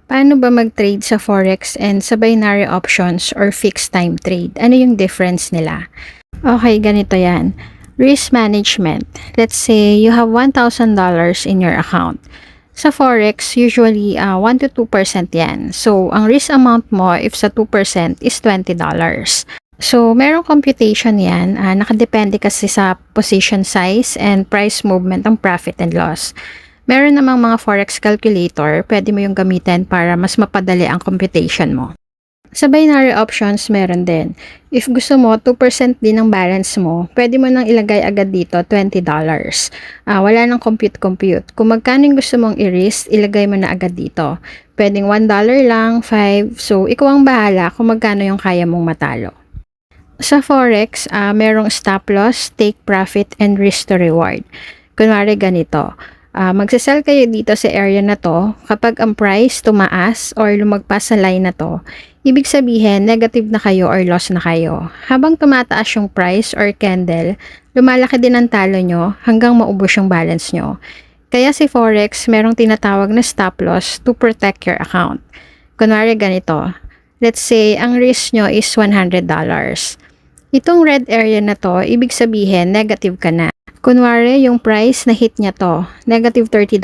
Paano ba mag-trade sa forex and sa binary options or fixed time trade? Ano yung difference nila? Okay, ganito yan. Risk management. Let's say you have $1,000 in your account. Sa forex, usually 1 to 2% yan. So, ang risk amount mo if sa 2% is $20. So, merong computation yan. Nakadepende kasi sa position size and price movement ng profit and loss. Meron namang mga forex calculator, pwede mo yung gamitin para mas mapadali ang computation mo. Sa binary options, meron din. If gusto mo, 2% din ang balance mo, pwede mo nang ilagay agad dito, $20. Wala nang compute. Kung magkano yung gusto mong i-risk, ilagay mo na agad dito. Pwedeng $1 lang, 5. So, ikaw ang bahala kung magkano yung kaya mong matalo. Sa forex, merong stop loss, take profit, and risk to reward. Kunwari ganito. Magsasell kayo dito sa area na to kapag ang price tumaas or lumagpas sa line na to, ibig sabihin negative na kayo or loss na kayo. Habang tumataas yung price or candle, lumalaki din ang talo nyo hanggang maubos yung balance nyo. Kaya si Forex, merong tinatawag na stop loss to protect your account. Kunwari ganito, let's say ang risk nyo is $100. Itong red area na to, ibig sabihin negative ka na. Kunwari, yung price na hit niya to, negative $30.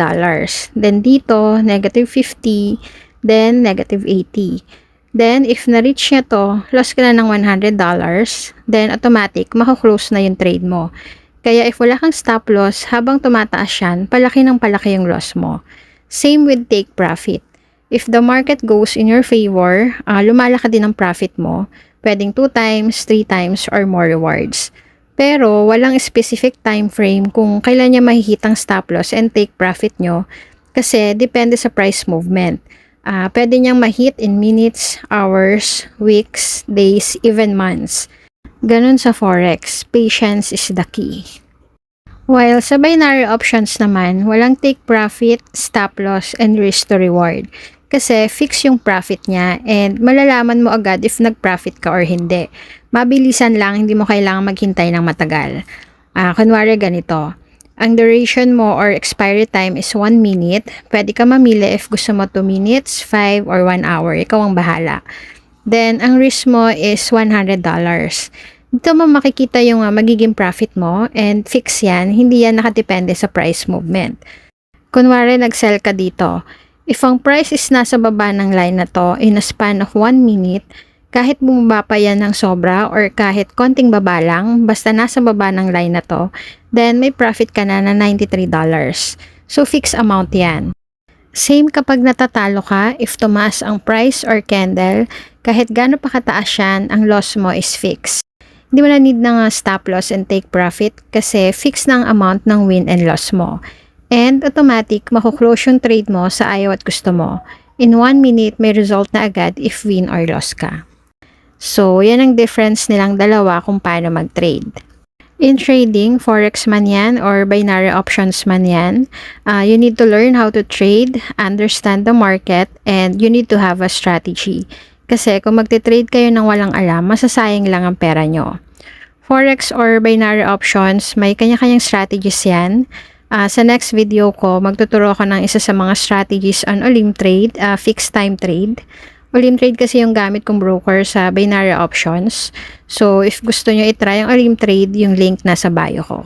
Then dito, negative 50. Then, negative 80. Then, if na-reach niya to, loss ka na ng $100. Then, automatic, makaklose na yung trade mo. Kaya, if wala kang stop loss, habang tumataas yan, palaki ng palaki yung loss mo. Same with take profit. If the market goes in your favor, lumalaki din ang profit mo. Pwedeng 2 times, 3 times, or more rewards. Pero walang specific time frame kung kailan niya mahihitang stop loss and take profit nyo kasi depende sa price movement. Pwede niyang mahit in minutes, hours, weeks, days, even months. Ganun sa forex, patience is the key. While sa binary options naman, walang take profit, stop loss, and risk to reward. Kasi fix yung profit niya and malalaman mo agad if nag-profit ka or hindi. Mabilisan lang, hindi mo kailangan maghintay ng matagal. Kunwari ganito, ang duration mo or expiry time is 1 minute. Pwede ka mamili if gusto mo 2 minutes, 5, or 1 hour. Ikaw ang bahala. Then, ang risk mo is $100. Dito mo makikita yung magiging profit mo and fix yan. Hindi yan nakadepende sa price movement. Kunwari, nag-sell ka dito. If ang price is nasa baba ng line na to in a span of 1 minute, kahit bumaba pa yan ng sobra or kahit konting baba lang, basta nasa baba ng line na to, then may profit ka na $93. So, fixed amount yan. Same kapag natatalo ka, if tumaas ang price or candle, kahit gaano pa kataas yan, ang loss mo is fixed. Hindi mo na need ng stop loss and take profit kasi fixed na ang amount ng win and loss mo. And automatic, makuklose yung trade mo sa ayaw at gusto mo. In 1 minute, may result na agad if win or loss ka. So, yan ang difference nilang dalawa kung paano mag-trade. In trading, forex man yan or binary options man yan, you need to learn how to trade, understand the market, and you need to have a strategy. Kasi kung magte-trade kayo ng walang alam, masasayang lang ang pera nyo. Forex or binary options, may kanya-kanyang strategies yan. Sa next video ko, magtuturo ako ng isa sa mga strategies on Olim Trade, fixed time trade. Olim Trade kasi yung gamit kong broker sa binary options. So, if gusto nyo itry ang Olim Trade, yung link nasa bio ko.